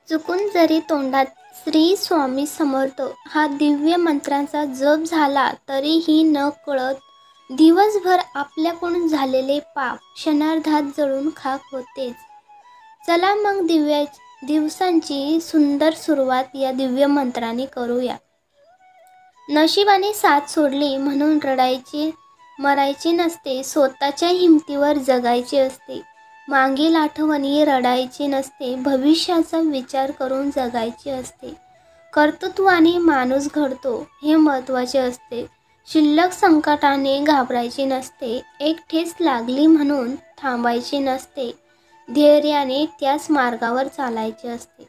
चुकून जरी तोंडात श्री स्वामी समर्थ हा दिव्य मंत्रांचा जप झाला तरीही न कळत दिवसभर आपल्याकडून झालेले पाप क्षणार्धात जळून खाक होतेच. चला मग दिवसांची सुंदर सुरुवात या दिव्य मंत्राने करूया. नशिबाने साथ सोडली म्हणून रडायचे मरायचे नसते, स्वतःच्या हिमतीवर जगायचे असते. मागील आठवणी रडायचे नसते, भविष्याचा विचार करून जगायचे असते. कर्तृत्वाने माणूस घडतो हे महत्त्वाचे असते. शिल्लक संकटाने घाबरायचे नसते, एक ठेच लागली म्हणून थांबायचे नसते, धैर्याने त्याच मार्गावर चालायचे असते.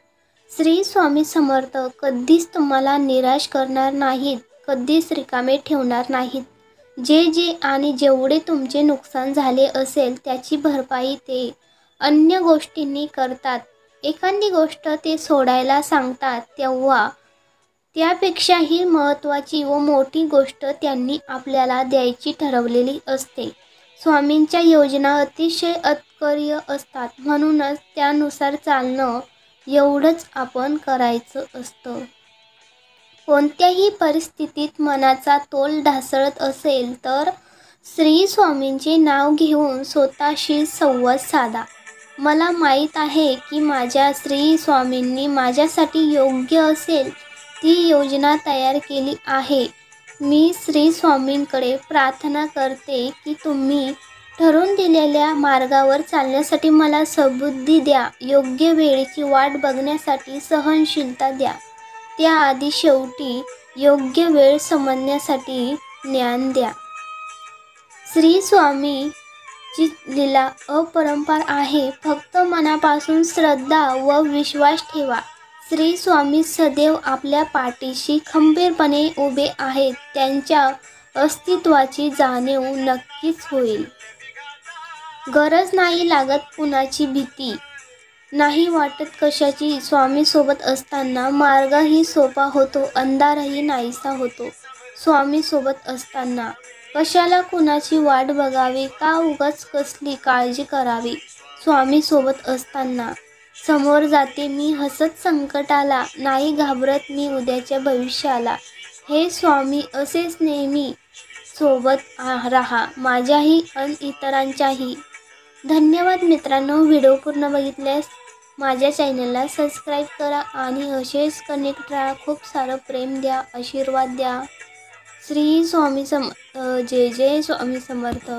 श्री स्वामी समर्थ कधीच तुम्हाला निराश करणार नाहीत, कधीच रिकामे ठेवणार नाहीत. जे आणि जेवढे तुमचे नुकसान झाले असेल त्याची भरपाई ते अन्य गोष्टींनी करतात. एखादी गोष्ट ते सोडायला सांगतात तेव्हा त्यापेक्षाही महत्त्वाची व मोठी गोष्ट त्यांनी आपल्याला द्यायची ठरवलेली असते. स्वामींच्या योजना अतिशय अत्कर्य असतात, म्हणूनच त्यानुसार चालणं एवढंच आपण करायचं असतं. कोणत्याही परिस्थितीत मनाचा तोल ढासळत असेल तर श्री स्वामींचे नाव घेऊन स्वतःशी संवाद साधा. मला माहीत आहे की माझ्या श्री स्वामींनी माझ्यासाठी योग्य असेल ती योजना तयार केली आहे. मी श्री स्वामींकडे प्रार्थना करते की तुम्ही ठरवून दिलेल्या मार्गावर चालण्यासाठी मला सद्बुद्धी द्या, योग्य वेळेची वाट बघण्यासाठी सहनशीलता द्या, त्याआधी शेवटी योग्य वेळ समजण्यासाठी ज्ञान द्या. श्री स्वामीची लीला अपरंपार आहे. फक्त मनापासून श्रद्धा व विश्वास ठेवा. श्री स्वामी सदैव आपल्या पाठीशी खंबीरपणे उभे आहेत. त्यांच्या अस्तित्वाची जाणीव नक्कीच होईल. गरज नाही लागत कुणाची, भीती नाही वाटत कशाची. स्वामी सोबत असताना मार्गही सोपा होतो, अंधारही नाहीसा होतो. स्वामी सोबत असताना कशाला कुणाची वाट बघावी, का उगाच कसली काळजी करावी. स्वामी सोबत असताना समोर जाते मी हसत संकटाला, नाही घाबरत मी उद्याच्या भविष्याला. हे स्वामी असेच नेहमी सोबत राहा, माझ्याही आणि इतरांच्याही. धन्यवाद मित्रांनो. व्हिडिओ पूर्ण बघितल्यास माझ्या चॅनलला सबस्क्राईब करा आणि असेच कनेक्ट राहा. खूप सारं प्रेम द्या, आशीर्वाद द्या. श्री स्वामी जय जय स्वामी समर्थ.